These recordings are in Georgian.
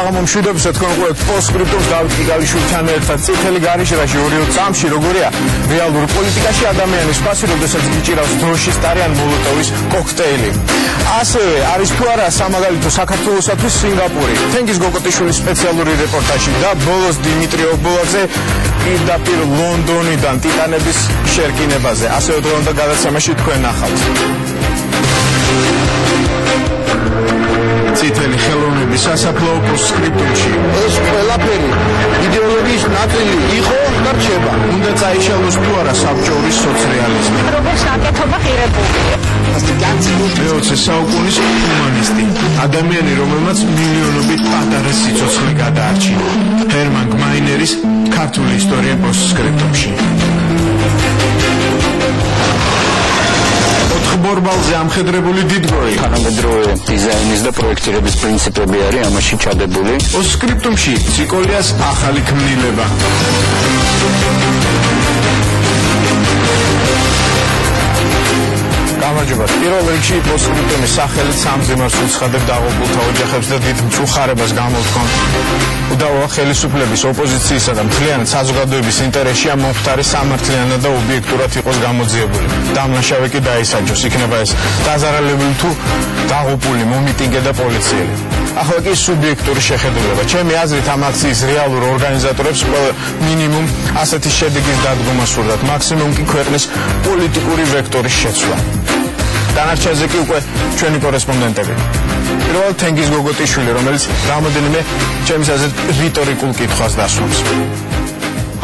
მშვიდობისა თქვენ ყვეთ პოსტსკრიპტუმს დავით კიკალიშვილთან ერთად წითელი გარიშრაში 2 წამში როგორია რეალურ პოლიტიკაში ადამიანის ფასი როდესაც გიჭირავს დროშის ტარი ან მოლოტოვის კოქტეილი. ასევე არის თუ არა სამაგალითო საქართველოსათვის სინგაპური. თენგიზ გოგოტიშვილის სპეციალური რეპორტაჟი და ბოლოს დიმიტრი ობოლაძე პირდაპირ ლონდონიდან ტიტანების შერკინებაზე. ასევე დღევანდელ გადაცემაში თქვენ ნახავთ. წითელი ხელოვნების სასაფლაო პოსტსკრიპტუმში ეს ყველაფერი იდეოლოგიის ნაწილი იყო და რჩება. უნდა წაიშალოს თუ არა საბჭოური სოციალიზმი. როგორც ნაკეთობა ღირებულია. მე-20 საუკუნის ჰუმანისტი, ადამიანი, რომელმაც მილიონობით პატარა სიცოცხლე გადაარჩინა. ჰერმან გმაინერის ქართული ისტორია პოსტსკრიპტუმში. ბორბალზე ამხედრებული დიდგორი. თანამედროვე დიზაინის და პროექტირების პრინციპები არის ამაში ჩადებული. პოსტსკრიპტუმში ციკოლიას ახალი ქმნილება. გამარჯობა. პირველ რიგში პოსტსკრიპტუმის სახელით სამძიმარს უცხადებ დაღუპულთა ოჯახებს და დიდ მწუხარებას გამოვთქვამთ. უდავოა ხელისუფლების, ოპოზიციისა და მთლიანად საზოგადოების ინტერესშია მომხდარი სამართლიანად და ობიექტურად იყოს გამოძიებული. დამნაშავე კი დაისაჯოს, იქნება ეს დაზარალებული თუ დაღუპული, მომიტინგე და პოლიციელი. ახლა კი სუბიექტური შეხედულება. ჩემი აზრით ამ აქციის რეალურ ორგანიზატორებს მინიმუმ ასეთი შედეგის დადგომა სურდათ, მაქსიმუმ კი ქვეყნის პოლიტიკური ვექტორის შეცვლა. დანარჩენზე კი უკვე ჩვენი კორესპონდენტები. პირველად თენგიზ გოგოტიშვილი, რომელიც რამოდენიმე ჩემს აზრით რიტორიკულ კითხვას დასვამს.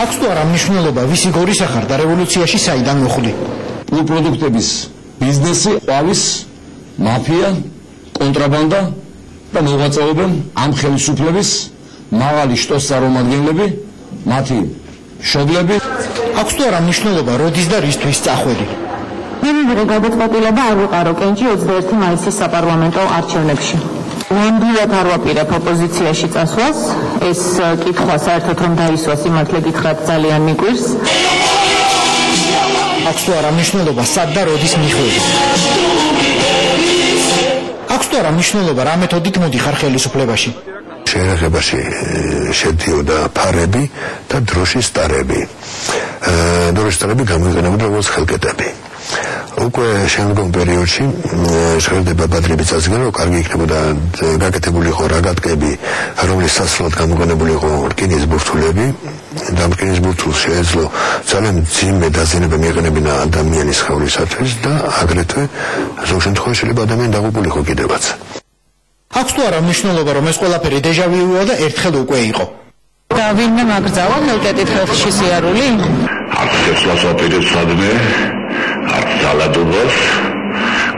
აქვს თუ არა მნიშვნელობა ვისი გორისა ხარ და რევოლუციაში საიდან მოხვდი? პროდუქტების ბიზნესი, ყვავის, მაფია, კონტრაბანდა და მოღვაწეობენ ამ ხელისუფლების მაღალი შტოს წარმომადგენლები, მათი მშობლები. აქვს თუ არა მნიშვნელობა როდის და რისთვის წახვედი? მე მივიღე გადაწყვეტილება არ ვიყარო კენჭი 21 მაისის საპარლამენტო არჩევნებში. ნამდვილად არ ვაპირებ ოპოზიციაში წასვლას, ეს კითხვა საერთოდ რომ დაისვას იმართლე გითხრათ ძალიან მიგვირს. აქვს თუ არა მნიშვნელობა სად და როდის მიხვედი? აქვს თუ არა მნიშვნელობა რა მეთოდით მოდიხარ ხელისუფლებაში? შეერაღებაში შედიოდა ფარები და დროშის ტარები. დროშის ტარები გამოიყენებოდა როგორც ხელკეტები. უკვე შემდგომ პერიოდში ჟღერდება ბადრები წარსდგა, რომ კარგი იქნებოდა გაკეთებული იყო რაგატკები, რომლის სასვლად გამოყენებული იყო რკინის ბურთულები და რკინის ბურთულს შეეძლო ძალიან მძიმე დაზიანება მიეყენებინა ადამიანის ხვევლისათვის და აგრეთვე ზოგ შემთხვევაში შეიძლება ადამიანი დაღუპულიყო კიდევაც. აქვს თუ არა მნიშვნელობა რომ ეს ყველაფერი დეჟავიუა და ერთხელ უკვე იყო? და ვინმე მაგრძალა მელკეტით ხელში სიარული? არც შეცვლას ვაპირებ სადმე, არც ძალადობას,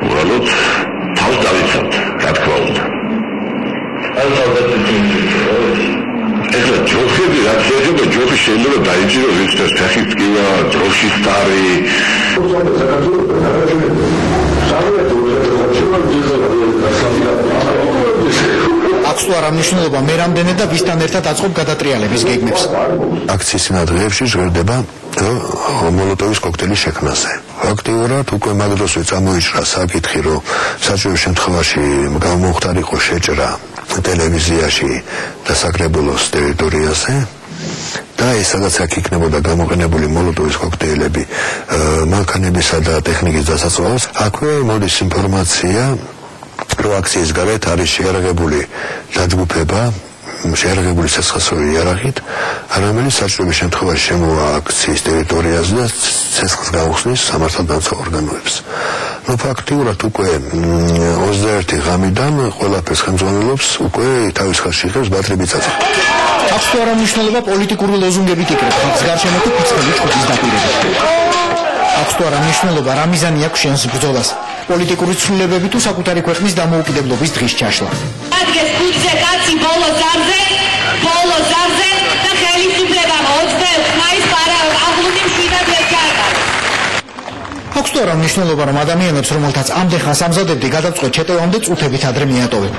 უბრალოდ თავს დავიცავთ, რა თქმა უნდა. ეხლა ჯოხები, რაც შეიძლება ჯოხი შეიძლება დაიჭირო ვინცეს ფეხით ტკივა, დროშის ტარი. აქვს თუ არა მნიშვნელობა მე რამდენი და ვისთან ერთად აწყობ გადატრიალების გეგმებს? აქციის წინადღეებში ჟღერდება მოლოტოვის კოქტეილის შექმნაზე. ფაქტიურად უკვე მაგ დროსვე წამოიჭრა საკითხი, რომ საჭირო შემთხვევაში გამომხდარიყო შეჭრა ტელევიზიაში და საკრებულოს ტერიტორიაზე და ეს სადაც აქ იქნებოდა გამოყენებული მოლოტოვის კოქტეილები მანქანებისა და ტექნიკის დასაწყობად, აქვე მოდის ინფორმაცია, რომ აქციის გარეთ არის შეერაღებული დაჯგუფება, შეერაღებული ცეცხლსოვი იარაღით, რომელიც საჭიროების შემთხვევაში შემოვა აქციის ტერიტორიაზე და ცეცხლს გაუხსნის სამართალდამცავ ორგანოებს. ფაქტიურად უკვე 21 ღამიდან ყველაფერს ხელმძღვანელობს უკვე თავის ხელში იღებს ბადრები წაწა. აქვს თუ არა მნიშვნელობა პოლიტიკური ლოზუნგებით იკრებ ხალხს გარშემო თუ ფიცხელი ჯგუფის დაპირება? აქვს თუ არა მნიშვნელობა რა მიზანი აქვს შენს ბრძოლას? პოლიტიკური ცვლილებები თუ საკუთარი ქვეყნის დამოუკიდებლობის დღის ჩაშლა? ადგეს ქუჩზე კაცი ბოლო ზამზე და ხელისუფლებამ 20 მაისს აღლუნი მშვიდად ვერ ჩაატარა. აქვს თუ არა მნიშვნელობა რომ ადამიანებს რომელთაც ამდენ ხანს ამზადებდი გადავწყვეტ ჩეტევამდე წუთებით ადრე მიატოვებ?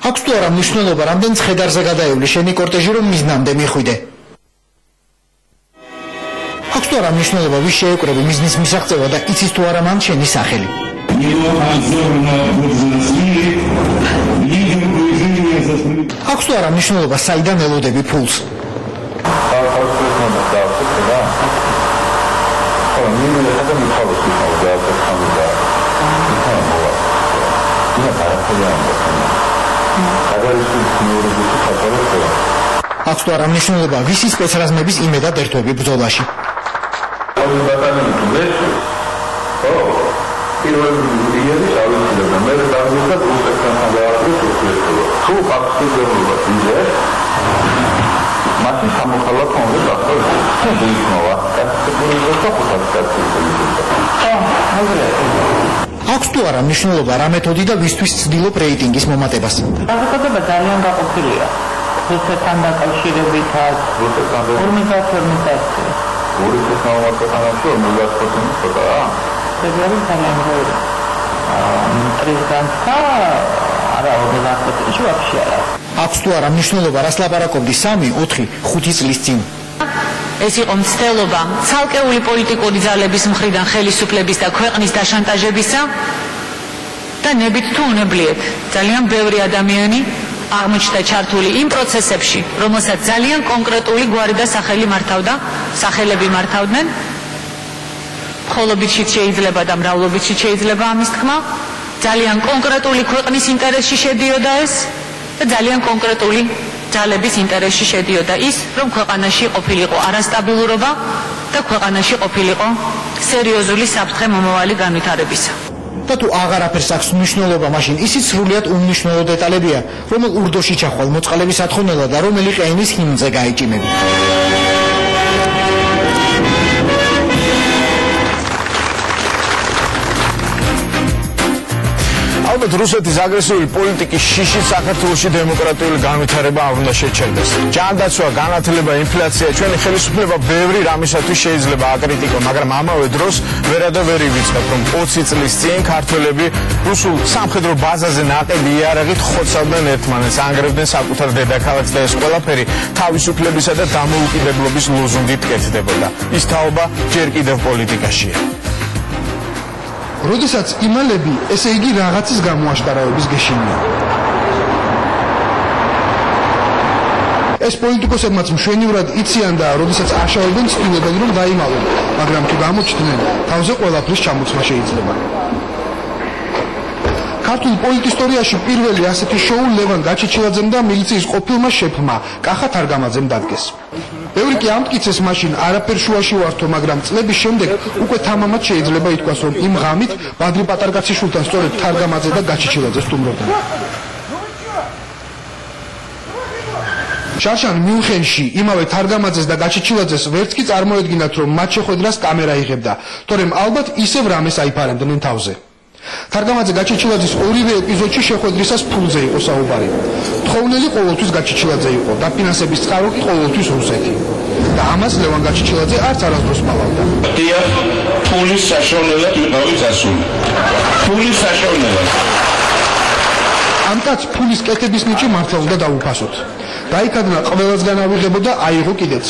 აქვს თუ არა მნიშვნელობა რამდენ ცხედარზე გადაევლი შენი კორტეჟი რომ მიზნამდე მიხვიდე? აქვს თუ არა მნიშვნელობა ვის შეეკრები მიზნის მისაღწევა და იცის თუ არა მან შენი სახელი? აქვს თუ არა მნიშვნელობა საიდან ელოდები ფულს? აქვს თუ არა მნიშვნელობა ვისი სპეცრაზმების იმედად ერთვები ბრძოლაში? აქვს თუ არა მნიშვნელობა რა მეთოდი და ვისთვის ცდილობ რეიტინგის მომატებას? საზოგადოება ძალიან გაყოფილია. რუსეთთან დაკავშირებითაც, ორმიზაცია. აქვს თუ არა მნიშვნელობა რას ლაპარაკობდი 3-4-5 წლის წინ? ეს იყო მცდელობა ცალკეული პოლიტიკური ძალების მხრიდან ხელისუფლების და ქვეყნის დაშანტაჟებისა და ნებით თუ უნებლიეთ ძალიან ბევრი ადამიანი აღმოჩნდა ჩართული იმ პროცესებში, რომელსაც ძალიან კონკრეტული გვარი და სახელები მართავდნენ. მხოლობითშიც შეიძლება და მრავლობითშიც შეიძლება ამის თქმა. ძალიან კონკრეტული ქვეყნის ინტერესში შედიოდა ეს და ძალიან კონკრეტული ძალების ინტერესში შედიოდა ის, რომ ქვეყანაში ყოფილიყო არასტაბილურობა და ქვეყანაში ყოფილიყო სერიოზული საფრთხე მომავალი განვითარებისა. და თუ აღარაფერს აქვს მნიშვნელობა, მაშინ ისიც სრულიად უმნიშვნელო დეტალებია, რომელ ურდოში ჩახვალ მოწყალების ათხოვნელა და რომელი ყენის ჰიმნზე გაეჭიმები. ალბათ რუსეთის აგრესიული პოლიტიკის შიშით საქართველოში დემოკრატიული განვითარება არ უნდა შეჩერდეს. ჯანდაცვა, განათლება, ინფლაცია, ჩვენი ხელისუფლება ბევრი რამისათვის შეიძლება აკრიტიკო, მაგრამ ამავე დროს ვერა ვერ ივიწყებ, რომ 20 წლის წინ ქართველები რუსულ სამხედრო ბაზაზე ნაყიდი იარაღით ხოცავდნენ ერთმანეთს, ანგრევდნენ საკუთარ დედაქალაქს და ეს ყველაფერი თავისუფლებისა და დამოუკიდებლობის ლოზუნგით კეთდებოდა. ის თაობა ჯერ კიდევ პოლიტიკაშია. როდესაც იმალები, ესე იგი რაღაცის გამოაშკარავების გეშინია. ეს პოლიტიკოსებმაც მშვენივრად იციან და როდესაც აშავებენ ცდილობენ რომ დაიმალონ, მაგრამ თუ გამოჩნდნენ, თავზე ყველაფრის ჩამოცმა შეიძლება. ქართულ პოლიტისტორიაში პირველი ასეთი შოუ ლევან გაჩეჩილაძემ და მილიციის ყოფილმა შეფმა კახა თარგამაძემ დადგეს. ბევრი კი ამტკიცეს მაშინ არაფერ შუაში ვართო, მაგრამ წლების შემდეგ უკვე თამამად შეიძლება ითქვას, რომ იმ ღამით ბადრი პატარკაციშვილთან სწორედ თარგამაძე და გაჩეჩილაძე სტუმრობდნენ. შარშან მიუნხენში იმავე თარგამაძეს და გაჩეჩილაძეს ვერც კი წარმოედგინათ, რომ მათ შეხვედრას კამერა იღებდა, თორემ ალბათ ისევ რამეს აიფარებდნენ თავზე. თარგამაძე გაჩეჩილაძის ორივე ეპიზოდში შეხვედრისას ფულზე იყო საუბარი. თხოვნელი ყოველთვის გაჩეჩილაძე იყო, დაფინანსების წყარო კი ყოველთვის რუსეთი. და ამას ლევან გაჩეჩილაძე არც არასდროს მალავდა. დიახ, ფულის საშუალებლად ვიყავი გასული. ფულის საშუალებლად. ამ კაცს ფულის კეთების ნიჭი მართლა უნდა დაუფასოთ. დაიქადნა ყველასგან ავიღებო და აიღო კიდეც.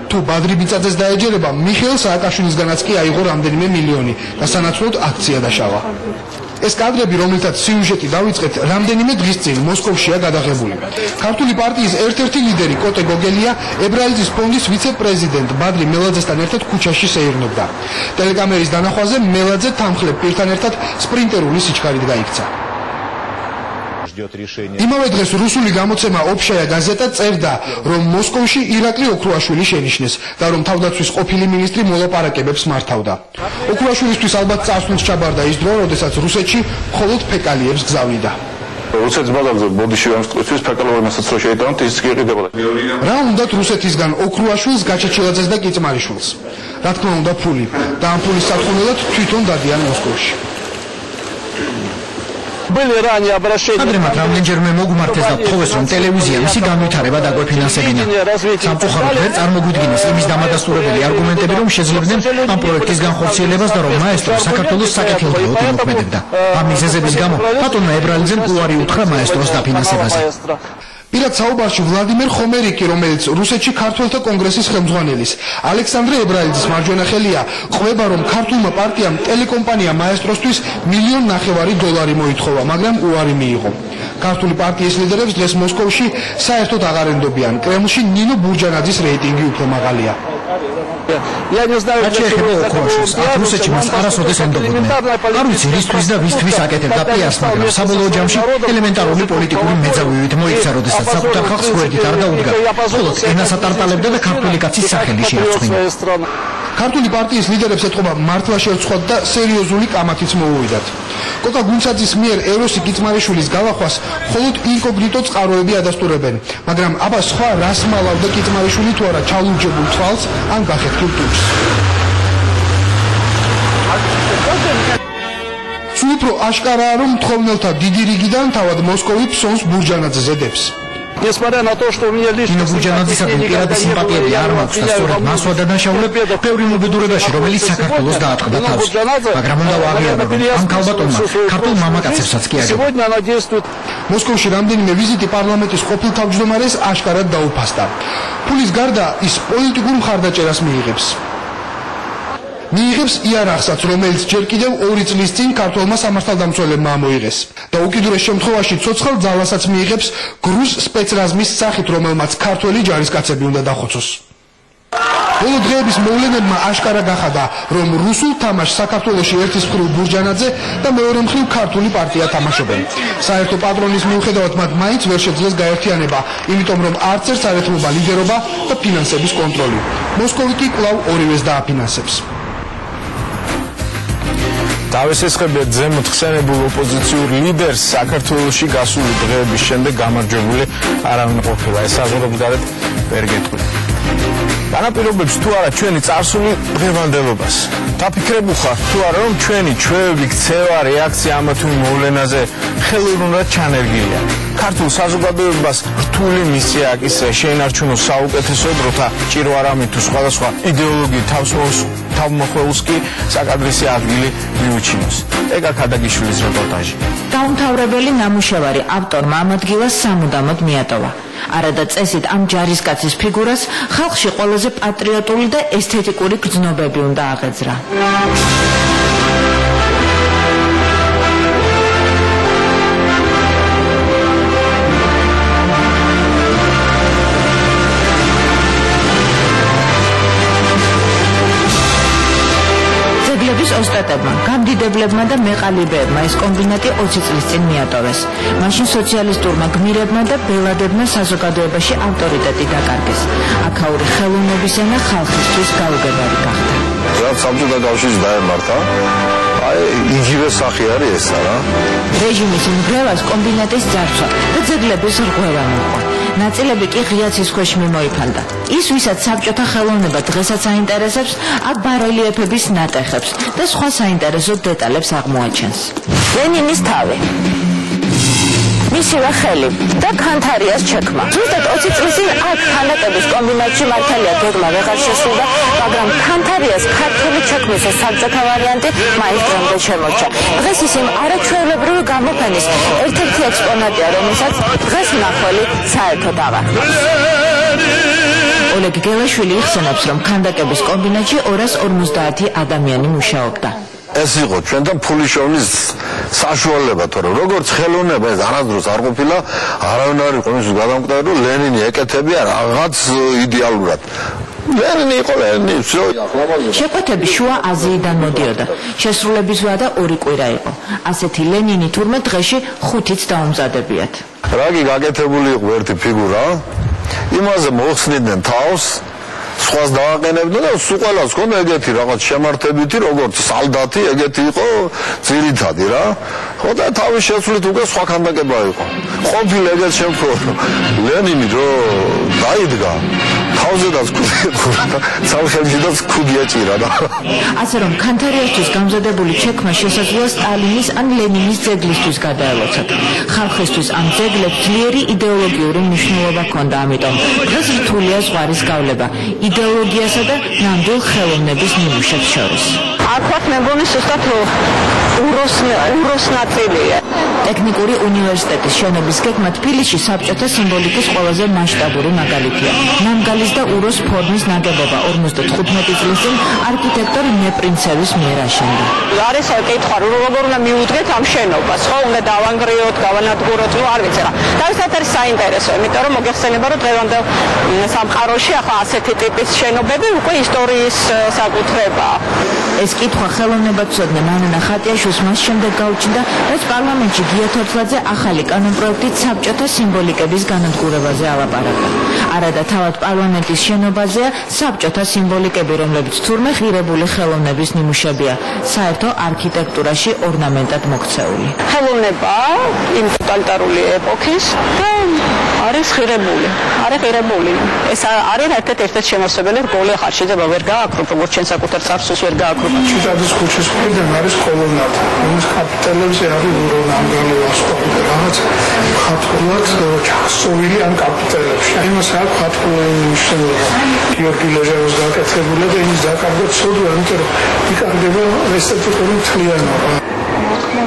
თუ ბადრი ბიწაძეს დაეჯერება, მიხეილ სააკაშვილისგანაც კი აიღო რამდენიმე მილიონი და სანაცვლოდ აქცია დაშავა. ეს კადრები, რომელთაც სიუჟეტი დავიწყეთ, რამდენიმე დღის წინ მოსკოვშია გადაღებული. ქართული პარტიის ერთ-ერთი ლიდერი კოტე გოგელია ებრაიზმის ფონდის ვიცე-პრეზიდენტ ბადრი მელაძესთან ერთად ქუჩაში სეირნობდა. ტელეკამერის დანახვაზე მელაძე თანმხლებ პირთან ერთად სპრინტერული სიჩქარით გაიქცა. იმავე დღეს რუსული გამოცემა ოფშაია გაზეტა წერდა, რომ მოსკოვში ირაკლი ოქრუაშვილი შენიშნეს და რომ თავდაცვის ყოფილი მინისტრი მოლაპარაკებებს მართავდა. ოქრუაშვილისთვის ალბათ წარსულს ჩაბარდა ის დრო, როდესაც რუსეთში მხოლოდ ფეკალიებს გზავნიდა. რუსეთის ბაზარზე ბოდიში ამსწრებს ფეკალოვანასაც რო შეიტანოთ, ის კი იყიდებოდა. რა უნდათ რუსეთისგან ოქრუაშვილს, გაჩეჩილაძეს და კიწმარიშვილს? რა თქმა უნდა ფული და ამ ფულის სათხოვნელად თვითონ დადიან მოსკოვში. ადრემად რამდენჯერმე მოგმართეს და თხოვეს, რომ ტელევიზია მისი განვითარება დაგვეფინანსებინა. სამწუხაროდ ვერ წარმოგვიდგინეს იმის დამადასტურებელი არგუმენტები, რომ შეძლებდნენ ამ პროექტის განხორციელებას და რომ მაესტრო საქართველოს საკეთილდღეოდ იმოქმედებდა. ამ მიზეზების გამო ბატონმა ებრალიძემ უარი უთხრა მაესტროს დაფინანსებაზე. პირად საუბარში ვლადიმერ ხომერიკი, რომელიც რუსეთში ქართველთა კონგრესის ხელმძღვანელის, ალექსანდრე ებრალიძის მარჯვენა ხელია, ყვება, რომ ქართულმა პარტიამ ტელეკომპანია მაესტროსთვის $1.5 მილიონ მოითხოვა, მაგრამ უარი მიიღო. ქართული პარტიის ლიდერებს დღეს მოსკოვში საერთოდ აღარ ენდობიან. კრემლში ნინო ბურჯანაძის რეიტინგი უფრო მაღალია. Я не знаю, что რუსეთში მას არასოდეს ენდობოდნენ. არ ვიცი რისთვის და ვისთვის აკეთებდა პიარს, მაგრამ საბოლოო ჯამში ელემენტარული პოლიტიკური მეძავივით მოიქცა, როდესაც საკუთარ ხალხს გვერდით არ დაუდგა, ხოლო ენას ატარტალებდა და ქართული კაცის სახელი შეარწყვინა. ქართული პარტიის ლიდერებს ეთყობა მართლა შევცხვათ და სერიოზული კამათიც მოუვიდათ. კოკა გუნცაძის მიერ ეროსი კიწმარიშვილის გალახვას მხოლოდ ინკოგნიტო წყაროები ადასტურებენ, მაგრამ აბა სხვა რას მალავდა კიწმარიშვილი თუ არა ჩალურჯებულ თვალს ან გახეთქილ ტურს. სულ უფრო აშკარაა, რომ მთხოვნელთა დიდი რიგიდან თავად მოსკოვი ფსონს ბურჯანაძეზე დებს. Несмотря на то, что у меня лично ბურჯანაძისადმი პირადი სიმპათიები არ მაქვს და სწორედ მასვა დანაშაულებ ბევრი მობედურებაში, რომელიც საქართველოს დაატყდა თავს. მაგრამ უნდა ვაღიარებინ, ამ ქალბატონმა ქართულ მამაკაცებსაც კი აგებდა. მოსკოვში რამდენიმე ვიზიტი პარლამენტის ყოფილ თავმჯდომარეს აშკარად დაუფასდა. ფულის გარდა ის პოლიტიკურ მხარდაჭერას მიიღებს. მიიღებს იარაღსაც, რომელიც ჯერ კიდევ 2 წლის წინ ქართველმა სამართალდამცველებმა ამოიღეს. და უკიდურეს შემთხვევაში ცოცხალ ძალასაც მიიღებს გრუს სპეცრაზმის სახით, რომელმაც ქართველი ჯარისკაცები უნდა დახოცოს. ბოლო დღეების მოვლენებმა აშკარა გახადა, რომ რუსულ თამაშს საქართველოში ერთის მხრივ ბურჯანაძე და მეორე მხრივ ქართული პარტია თამაშობენ. საერთო პატრონის მიუხედავად მათ მაინც ვერ შეძლეს გაერთიანება, იმიტომ რომ არც ერთს არ ეთმობა ლიდერობა და ფინანსების კონტროლი. მოსკოვი კი კვლავ ორივეს დააფინანსებს. თავის ესხებიათ ზემოთ ხსენებულ ოპოზიციურ ლიდერს საქართველოში გასული დღეების შემდეგ გამარჯვებული არავინ ყოფილა. ეს აღორებს გარეთ ვერ გეტყვით. განაპირობებს თუ არა ჩვენი წარსული დღევანდელობას. დაფიქრებულ ხარ თუ არა, რომ ჩვენი ჩვევები, ქცევა, რეაქცია ამა თუ იმ მოვლენაზე ხელოვნურად ჩანერგილია. ქართულ საზოგადოებას რთული მისია აკისრია შეინარჩუნოს საუკეთესო დროთა ჭირო არამით თუ სხვადასხვა იდეოლოგიით თავმოხველს კი საკადრისი ადგილი მიუჩინოს. ეგა ქადაგიშვილის რეპორტაჟი. დაუმთავრებელი ნამუშევარი ავტორმა ამ ადგილას სამუდამოდ მიატოვა. არადა წესით ამ ჯარისკაცის ფიგურას ხალხში ყველაზე პატრიოტული და ესთეტიკური გრძნობები უნდა აღეძრა. ოსტატებმა, გამდიდებლებმა და მეყალიბეებმა ეს კომბინატი 20 წლის წინ მიატოვეს. მაშინ სოციალისტურმა გმირებმა და ბელადებმა საზოგადოებაში ავტორიტეტი დაკარგეს. აქაური ხელოვნების ენა ხალხისთვის გაუგებარი გახდა. რაც საბჭოთა კავშირს დაემართა, იგივე სახე არის ესა რა. რეჟიმის ნგრევას კომბინატის ძარცვა და ძეგლების რღვევა მოყვა. ნაწილები კი ღიაცის ქვეშ მიმოიფანტა. ის, ვისაც საბჭოთა ხელოვნება დღესაც აინტერესებს, აქ ბარელიეფების ნატეხებს და სხვა საინტერესო დეტალებს აღმოაჩენს. ლენინის თავი, მისივე ხელი და ქანთარიას ჩექმა. ზუსტად 20 წლის წინ აქ ქანაკების კომბინატში მართალია გეგმა ვეღარ შესრულდა, მაგრამ ქანთარიას ქართული ჩექმის საბჭოთა ვარიანტი მაინც დღემდე შემორჩა. დღეს ის იმ არაჩვეულებრივი გამოფენის ერთ-ერთი ექსპონატია, რომელსაც დღეს მნახველი საერთოდ ავარდება. ოლეგ გელაშვილი იხსენებს, რომ ქანდაკების კომბინატში 250 ადამიანი მუშაობდა. ეს იყო ჩვენთან ფულის შოვნის საშუალება, თორემ როგორც ხელოვნება ეს არასდროს არ ყოფილა, არავინ არ იყო იმის გადამკვდარი, რომ ლენინი ეკეთებია რაღაც იდეალურად. ლენინი იყო ლენინი, всё. შეკვეთები შუა აზიიდან მოდიოდა. შესრულების ვადა 2 კვირა იყო. ასეთი ლენინი თურმე დღეში 5-იც დაუმზადებიათ. რაგი გაკეთებული იყო ერთი ფიგურა, იმაზე მოხსნიდნენ თავს, სხვას დააყენებდნენ და სულ ყველას ქონდა ეგეთი რაღაც შემართებითი, როგორც სალდათი, ეგეთი იყო ძირითადი რა. ხო და თავის შესრულით უკვე სხვა ქანდაკება იყო. ყოფილი ეგეთ შემთხვევაში ლენინი რო დაიდგა თავზედაც სამშობლოდაც ქუდი ეჭირა და ასე რომ ქანთარიასთვის გამზადებული ჩექმა შესაძლოა სტალინის ან ლენინის ძეგლისთვის გადაელოცოთ. ხალხისთვის ამ ძეგლებს ძლიერი იდეოლოგიური მნიშვნელობა ჰქონდა, ამიტომ დღეს რთულია ზღვარის გავლება იდეოლოგიასა და ნამდვილ ხელოვნების ნიმუშებს შორის. აქ მე მგონი ზუსტად უროს ნაწილია. ტექნიკური უნივერსიტეტის შენობის გეგმა თბილისში საბჭოთა სიმბოლიკის ყველაზე მასშტაბური მაგალითია. ნამგალის და უროს ფორმის ნაგებობა 55 წლის წინ არქიტექტორ მეპრინცევის მიერ აშენდა. არის კითხვა, როგორ უნდა მიუძღეთ ამ შენობას, ხო, უნდა დავანგრიოთ, გავანადგუროთ, არ ვიცი რა. დავისაც არის საინტერესო, იმიტომ რომ მოგეხსენება, რომ დღევანდელ სამყაროში ახლა ასეთი ტიპის შენობები უკვე ისტორიის საკუთრებაა. ეს კითხვა ხელოვნებაცოდნე მანანა ხატიაშვილს მას შემდეგ გაუჩნდა, რაც პარლამენტში გია თორთლაძე ახალი კანონპროექტით საბჭოთა სიმბოლიკების განადგურებაზე ალაპარაკა. არადა თავად პარლამენტის შენობაზეა საბჭოთა სიმბოლიკები, რომლებიც თურმე ღირებული ხელოვნების ნიმუშებია, საერთო არქიტექტურაში ორნამენტად მოქცეული. ხელოვნება იმ ტოტალიტარული ეპოქის და არის ღირებული. ეს არის ერთ-ერთი შემოსებელი რგოლი ხარშიძება ვერ გააკრუპ, როგორც ჩვენ საკუთარ წარსულს ვერ გააკრუპ. ჭიტაძის ქუჩის მხრიდან არის კოლონადა, რომლის კაპიტელებზე არის ურო ნამგალი ასპარეზი, რაღაც ხატულად ჩასწოვილი ამ კაპიტელებში. იმას აქვს ხატული მნიშვნელობა. გიორგი ლეჟეროს გაკეთებული და იმის დაკარგვა ცოდვა, იმიტომ რომ იკარგება ესთეტიკური მთლიანობა.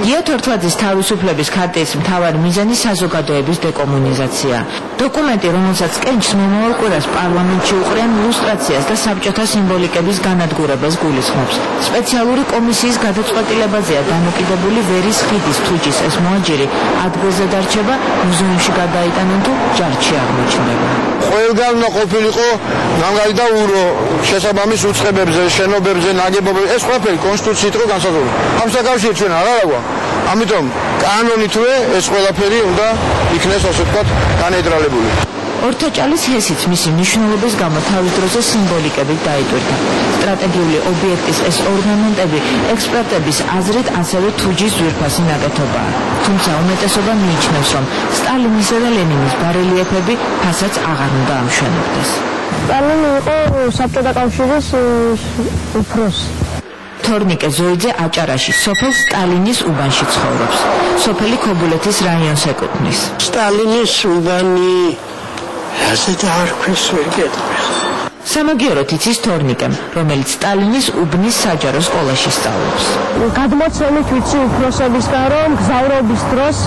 გია თორთლაძის თავისუფლების ქარტიის მთავარი მიზანი საზოგადოების დეკომუნიზაცია. დოკუმენტი, რომელსაც კენჭს მომავალ კვირას პარლამენტში უყრიან ლუსტრაციას და საბჭოთა სიმბოლიკების განადგურებას გულისხმობს. სპეციალური კომისიის გადაწყვეტილებაზეა დამოკიდებული ვერის ხიდის თუჯის ეს მოაჯირი ადგილზე დარჩება, მუზეუმში გადაიტანენ თუ ჯარში აღმოჩნდება. ყველგან უნდა ყოფილიყო ნამგალი და ურო შესაბამის უწყებებზე, შენობებზე, ნაგებობებზე, ეს ყველაფერი კონსტიტუციით იყო განსაზღვრული. ამ საკავშირით ჩვენ არ არავა. ამიტომ კანონითვე ეს ყველაფერი უნდა იქნეს ასე ვთქვათ განეტრალებული. ორთაჭალის ჰესიც მისი მნიშვნელობის გამო თავის დროზე სიმბოლიკებით დაიტვირთა. სტრატეგიული ობიექტის ეს ორნამენტები ექსპერტების აზრით ასევე თუჯის ძვირფასი ნაკეთობაა. თუმცა უმეტესობა მიიჩნევს, რომ სტალინისა და ლენინის ბარელიეფები ფასაც აღარ უნდა ამშვენებდეს. სტალინი იყო საბჭოთა კავშირის უფროსი. თორნიკე ზოიძე აჭარაში სოფელ სტალინის უბანში ცხოვრობს. სოფელი ქობულეთის რაიონს ეკუთვნის. სტალინის უბანი ასეთ არქვის ვერ გეტყვი. სამაგიეროდ იცის თორნიკემ, რომელიც სტალინის უბნის საჯარო სკოლაში სწავლობს. გადმოცემით ვიცი უფროსებისგან, რომ გზავრობის დროს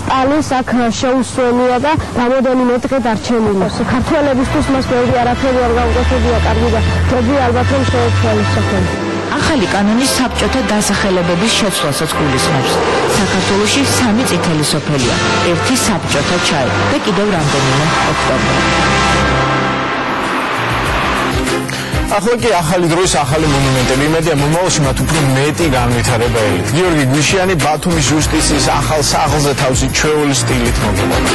სტალინს აქ შეუსვენია და რამოდენიმე დღე დარჩენილი. ქართველებისთვის მას ბევრი არაფერი არ გაუკეთებია კარგი და თები ალბათ რომ შეეცვალისწინებენ. ახალი კანონის საბჭოთა დასახელებების შეცვლასაც გულისხმობს. საქართველოში 3 წითელი სოფელია, 1 საბჭოთა ჩაი და კიდევ რამდენიმე ოქტომბრი. ახლა კი ახალი დროის ახალი მონუმენტები, იმედია მომავალში მათ უფრო მეტი განვითარება ელით. გიორგი გვიშიანი ბათუმის ჟუსტიციის ახალ სახლზე თავისი ჩვეული სტილით მოგებოდა.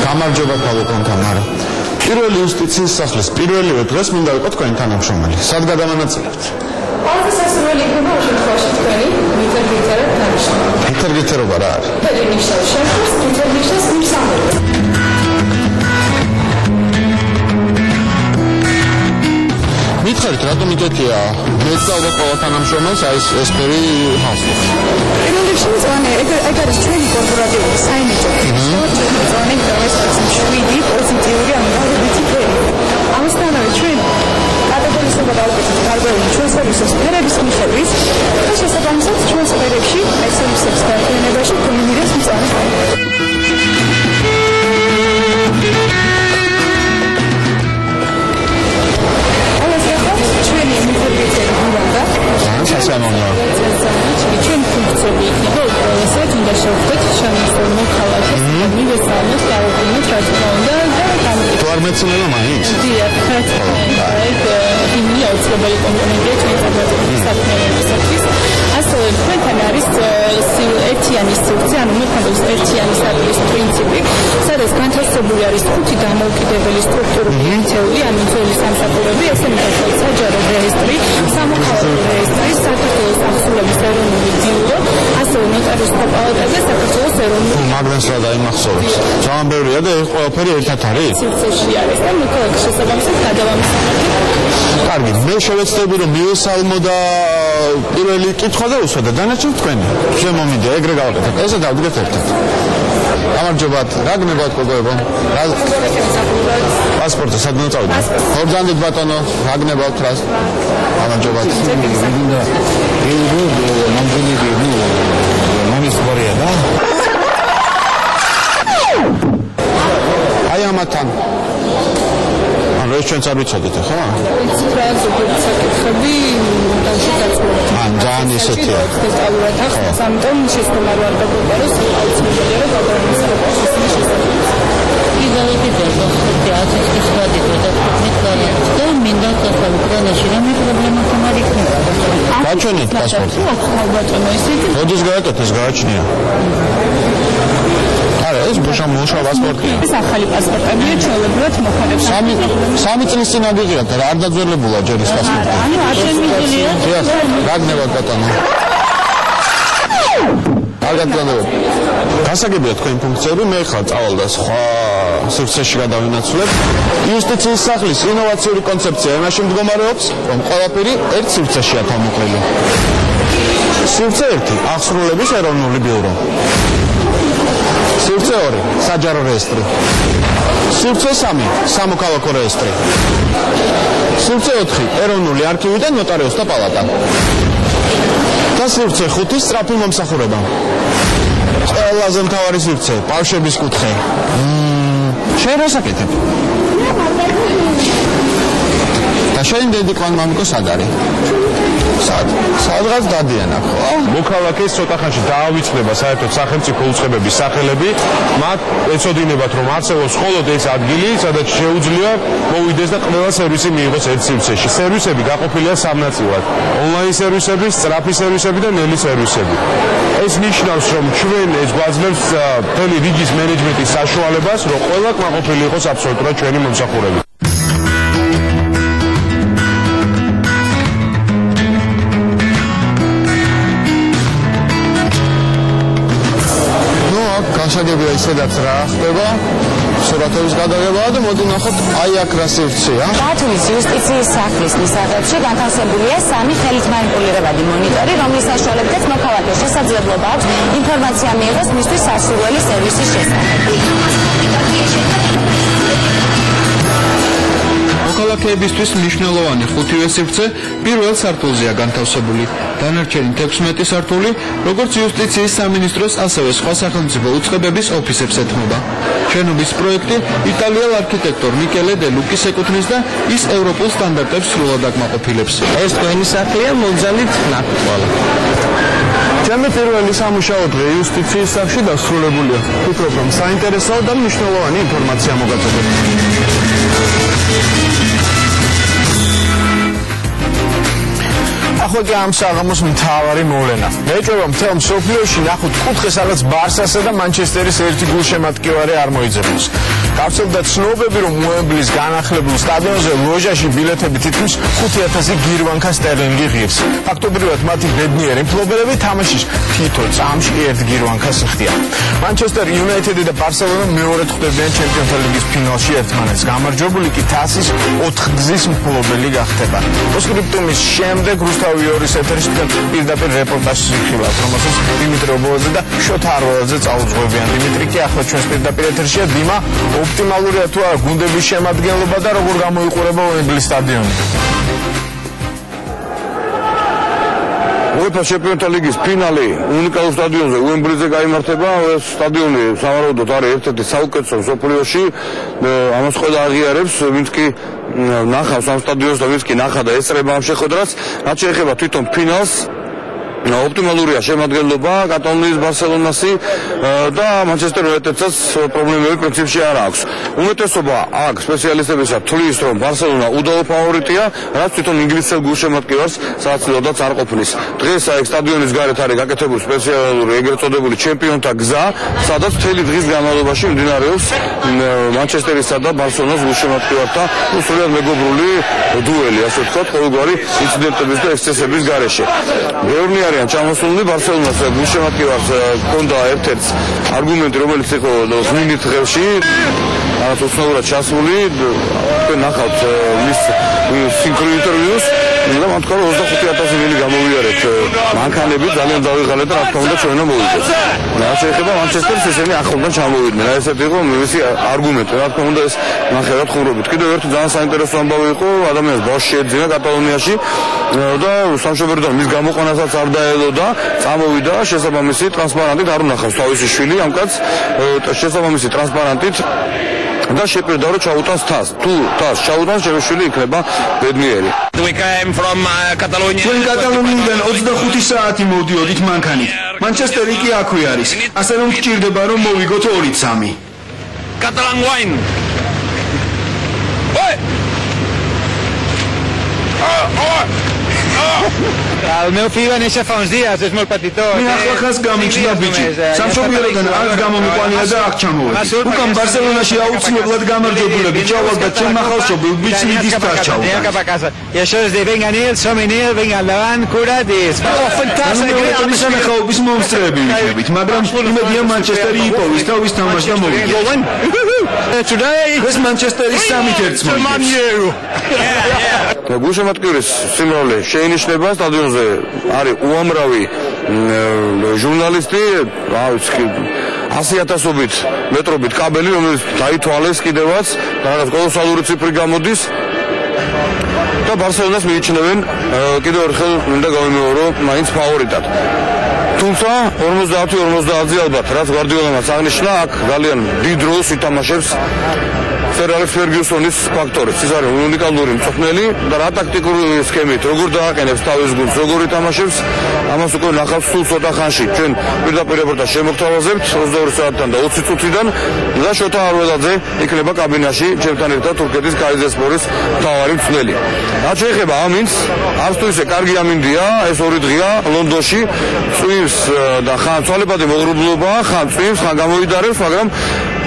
გამარჯობა ქალბატონთა მარა. პირველი იუსტიციის სახლის პირველივე დღეს მინდა ვიყო თქვენი თანამშრომელი. სად გადავანაწილებთ? ყველაზე სასურველი იქნება შემთხვევაში თქვენი მითერგითერად თანამშრომელი. მითერგითერობა რა არის? ნიშნავს შეხვს, მითერგითერს იმსახურებს. მითხარით, რატომ იგეთია მეცაობა ყველა თანამშრომელს აი ეს ფერი ხალხს? პირველ რიგში მწვანე, ეგ არის ჩვენი კორპორატიული საიმეჯო. მწვანე ინტერესებს მშვიდი პოზიტიური ამბავებითი ფერი. ამასთანავე ჩვენ კატეგორიისება დავუკეთეთ გარკვეული ჩვენ სერვისის ფერების მიხედვით და შესაბამისად ჩვენ სფერებში ეს სერვისების დადგენებაში დომინირებს მწვანე ფერი. სასამართლო. ჩვენ ფუნქციები იქნება უბრალოდ უნდა შევხვდეთ შემოსულმო ქალაქის უნივერსალურ სტავებინით რა თქმა უნდა და თუ არ მეცნობა მაინც? დიახ, იმია უცნობელი კომპონენტია ჩვენი საზოგადოების საქმიანობისათვის. ასევე თქვენთან არის ერთიანი სივრცე, ანუ მოხდეს ერთიანი საწლის პრინციპი, სადაც განთავსებული არის 5 დამოუკიდებელი სტრუქტურული ერთეული, ანუ ძველი სამსახურები, ესენი გახლავთ საჯარო რეესტრი, სამოქალაქო რეესტრი, საქართველოს აღსრულების ეროვნული ბიურო, ასევე ნოტარიუსთა პალატა და საქართველოს მაგდანს რა დაიმახსოვრებს. ძალიან ბევრია და ეს ყველაფერი ერთად არის? სივრცეში არის და მოქალაქის შესაბამისად გადავამისახებთ. კარგი, მე შევეცდები რომ მივესალმო და პირველი კითხვა და უსვადე დანარჩენ თქვენი. შენ მომიდე, ეგრე გავაკეთებ. ესე დავდგეთ ერთად. გამარჯობათ, რა გნებავთ გოგოებო? პასპორტი სადმე წავიდე? ორჯანდით ბატონო, რა გნებავთ რას? გამარჯობათ. მამის გვარია და? აი ამათან. ანუ ეს ჩვენც არ ვიცოდეთ, ხო? ვიცით რა ზოგადად საკითხები განშეკაცვლებით. ძალიან ისეთია. დეტალურად ახსნას, ამიტომ შესაძლოა არ დაგვიყვაროს აუცილებელია რომ გადავამისახოთ ისინი შესაძლოა. იგავებიდან ხუთი ათასი სხვადი გადაგწყვეტ ვარიანტს და მინდა საქართველოში რამე პრობლემა არ იქნება. გაჩვენეთ პასპორტი. ბატონო, ისეთი როდის გააკეთეს გააჩნია? არა, ეს მოშა პასპორტია. ეს ახალი პასპორტებია, ჩვეულებრივად მოხარებს. სამი წლის წინ აგიღიათ, რა არ დაძველებულა ჯერ ეს პასპორტი. ანუ ათემიდელია. რა გნებავთ ბატონო? არ გაგზავნებთ. გასაგებია თქვენი ფუნქციები, მე ხარ წავალ და სხვა სივრცეში გადავინაცვლებ. იუსტიციის სახლის ინოვაციური კონცეფცია იმაში მდგომარეობს, რომ ყველაფერი ერთ სივრცეშია თავმოყრილი. სივრცე 1 აღსრულების ეროვნული ბიურო. სივრცე 2 საჯარო რეესტრი. სივრცე 3 სამოქალაქო რეესტრი. სივრცე 4 ეროვნული არქივი და ნოტარიუსთა პალატა. და სივრცე 5 სწრაფი მომსახურება. ყველაზე მთავარი სივრცე ბავშვების კუთხე. შენ რა საკეთებ? და შენ დედი ყან მამიკო სად არის? სადღაც დადიანა ხო? მოქალაქეს ცოტა ხანში დაავიწყდება საერთოდ სახელმწიფო უწყებების სახელები, მათ ეცოდინებათ რომ არსებობს მხოლოდ ეს ადგილი, სადაც შეუძლია მოვიდეს და ყველა სერვისი მიიღოს ერთ სივრცეში. სერვისები გაყოფილია სამ ნაწილად: ონლაინ სერვისები, სწრაფი სერვისები და ნელი სერვისები. ეს ნიშნავს, რომ ჩვენ ეს გვაძლევს მთელი რიგის მენეჯმენტის საშუალებას, რომ ყველა კმაყოფილი იყოს აბსოლუტურად ჩვენი მომსახურებით. გასაგებია ისედაც რა ხდება სურათების გადაღებაა და მოდი ნახოთ აი აქ რა სივრცეა. ბათუმის იუსტიციის სახლის მისაღებში განთავსებულია 3 ხელით მანიპულირებადი მონიტორი, რომლის საშუალებითაც მოქალაქეს შესაძლებლობა აქვს ინფორმაცია მიიღოს მისთვის სასურველი სერვისის შესახებ. მოქალაქეებისთვის მნიშვნელოვანი 5-ვე სივრცე პირველ სართულზეა განთავსებული. დანარჩენი 16 სართული, როგორც იუსტიციის სამინისტროს, ასევე სხვა სახელმწიფო უწყებების ოფისებს ეთმობა. შენობის პროექტი იტალიელ არქიტექტორ მიკელე დე ლუკის ეკუთვნის და ის ევროპულ სტანდარტებს სრულად აკმაყოფილებს. ეს თქვენი სახლია, მოგზავნით ნაკვალა. ჩემი პირველი სამუშაო დღე იუსტიციის სახლში დასრულებულია. ვფიქრობ, რომ საინტერესო და მნიშვნელოვანი ინფორმაცია მოგაწოდეთ. ახლა კი ამ საღამოს მთავარი მოვლენა. მეჭვება მთელ მსოფლიოში ნახოთ კუთხე, სადაც ბარსასა და მანჩესტერის ერთი გულშემატკივარი არ მოიძებნოს. გავრცელდა ცნობები, რომ უემბლის განახლებულ სტადიონზე ლოჟაში ბილეთები თითქმის 5000 გირვანკა სტერლინგი ღირს. ფაქტობრივად მათი ბედნიერი მფლობელები თამაშის თითო წამში ერთ გირვანკას ხდიან. მანჩესტერ იუნაიტედი და ბარსელონა მეორედ ხვდებიან ჩემპიონთა ლიგის ფინალში ერთმანეთს. გამარჯვებული კი თასის 4 გზის მფლობელი გახდება. პოსკრიპტუმის შემდეგ რუსთავი ორის ეთერში პირდაპირ რეპორტაჟს იხილავთ, რომელსაც დიმიტრი ობოლაძე და შოთა არველაძე წაუძღვებიან. დიმიტრი კი ახლა ჩვენს პირდაპირ ეთერშია. დიმა, ოპტიმალურია თუ არა გუნდების შემადგენლობა და როგორ გამოიყურება უემბლის სტადიონი? UEFA ჩემპიონთა ლიგის ფინალი უნიკალურ სტადიონზე უემბლიზე გაიმართება. ეს სტადიონი სავარაუდოდ არის ერთ-ერთი საუკეთესო მსოფლიოში. ამას ყველა აღიარებს, ვინც კი ნახავს ამ სტადიონს და ვინც კი ნახა და ესწრება ამ შეხვედრას. რაც შეეხება თვითონ ფინალს, ოპტიმალურია შემადგენლობა კატალონიის ბარსელონასი და მანჩესტერ იუნაიტედსაც პრობლემები პრინციპში არ აქვს. უმეტესობა აქ სპეციალისტებისა თვლის, რომ ბარსელონა უდავო ფავორიტია, რაც თვითონ ინგლისელ გულშემატკივარს საცილოდაც არ ყოფნის. დღეს აი სტადიონის გარეთ არის გაკეთებული სპეციალური ეგრეთ წოდებული ჩემპიონთა გზა, სადაც მთელი დღის განმავლობაში მიმდინარეობს მანჩესტერისა და ბარსელონას გულშემატკივართა სრულიად მეგობრული დუელი, ასე ვთქვათ, ყოველგვარი ინციდენტების და ექსცესების გარეშე. ბევრი არიან ჩამოსულნი ბარსელონას გულშემატკივარს ჰქონდა ერთ-ერთი არგუმენტი რომელიც იყო ღვინით ღელში რაღაც უცნაურად ჩასული თქვენ ნახავთ მის სინქრონიზაციას და მან თქვა 25000 მილი გამოვიარეთ მანქანები ძალიან დავიღალეთ და რა თქმა უნდა ჩვენ მოვიდეთ რა შეიძლება მანჩესტერს ესენი ახლობლად ჩამოვიდნენ აი ესეთი იყო მისი არგუმენტი რა თქმა უნდა ეს ნახევრად ხუმრობით კიდევ ერთი ძალიან საინტერესო ამბავი იყო ადამიანს ბავშვი შეეძინა კატალონიაში და სამშობლოდან მის გამოყვანასაც არ დაელო და წამოვიდა შესაბამისი ტრანსპარანტით არ უნახავს თავისი შვილი ამ კაცს შესაბამისი ტრანსპარანტით და შეპირდა რომ ჩაუტანს თას თუ თას ჩაუტანს შეშვილი იქნება ბედნიერი We came from Catalonia. ჩვენ კატალონიიდან 25 საათი მოვდიოდით მანქანით. მანჩესტერი კი აქვე არის. ასე რომ გჭირდება რომ მოვიგოთ 2-3. Catalan wine. El meu fill va néixer fa uns dies, és molt petitó. მე ახლახანს გამიჩნდა ბიჭი. სამშობლოდან არც გამომიყვანია და აქ ჩამოვედი. უკან ბარსელონაში აუცილებლად გამარჯვებულები ჩავალ და ჩემ ახალშობილ ბიჭს მიდის წარჩავდა. I això és dir, vinga Nil, som-hi Nil, vinga endavant, curadis. ფანტასტიკი. ამის სამხაობის მომსწრეები ვიქნებით, მაგრამ იმედია მანჩესტერი იპოვის თავის თამაშს და მოვიგებს. Today ეს მანჩესტერის 3-1 მოიგებს. გულშემატკივრის სიმრავლე შეინიშნება სტადიონზე არის უამრავი ჟურნალისტი, რა ვიცი 100,000-ობით მეტრობით კაბელი, რომელიც დაითვალეს კიდევაც, რაღაც კოლოსალური ციფრი გამოდის. და ბარსელონას მიიჩნევენ კიდევ ერთხელ უნდა გავიმეორო მაინც ფავორიტად. თუმცა 50-50 ალბათ, რაც გვარდიოლამაც აღნიშნა, აქ ძალიან დიდ როლს ითამაშებს სერ ალექს ფერგიუსონის ფაქტორიც. ის არის უნიკალური მწვრთნელი და რა ტაქტიკური სქემით, როგორ დააყენებს თავის გუნდს, როგორ ითამაშებს, ამას უკვე ნახავთ სულ ცოტა ხანში. ჩვენ პირდაპირ რეპორტაჟს შემოგთავაზებთ 22 საათიდან და 20 წუთიდან და შოთა არველაძე იქნება კაბინაში ჩემთან ერთად თურქეთის კაიზერსბორის მთავარი მწვრთნელი. რაც შეეხება ამინს, არც თუ ისე კარგი ამინდია, ეს 2 დღეა ლონდონში წვიმს და ხან ცვალებადი მოღრუბლობა, ხან წვიმს, ხან გამოიდარებს, მაგრამ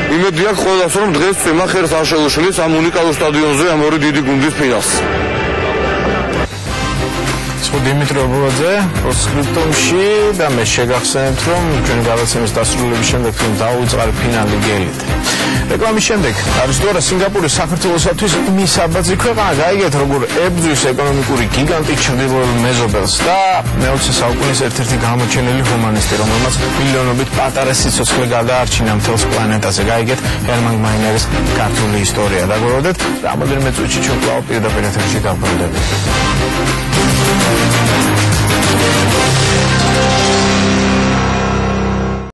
იმედი აქვს ყველას რომ დღეს წვიმა ხერს არ შეუშლის ამ უნიკალურ სტადიონზე ამ ორი დიდი გუნდის ფინალს. დიმიტრი ობოლაძე პოსტსკრიპტუმში და მე შეგახსენებთ რომ ჩვენ გადაცემის დასრულების შემდეგ თვითონ დაუწყარ ფინალი გელით. რეკლამის შემდეგ არის თუ არა სინგაპურის საქართველოსათვის მისაბაძი ქვეყანა გაიგეთ როგორ ებრძვის ეკონომიკური გიგანტი ჩრდილოეთ მეზობელს და მე-20 საუკუნის ერთ-ერთი გამოჩენილი ჰუმანისტი რომელმაც მილიონობით პატარა სიცოცხლე გადაარჩინა მთელს პლანეტაზე გაიგეთ ჰერმან მაინერის ქართული ისტორია. დაგვეროდეთ რამოდენიმე წუთში ჩვენ კვლავ პირდაპირ ეთერში დავბრუნდებით.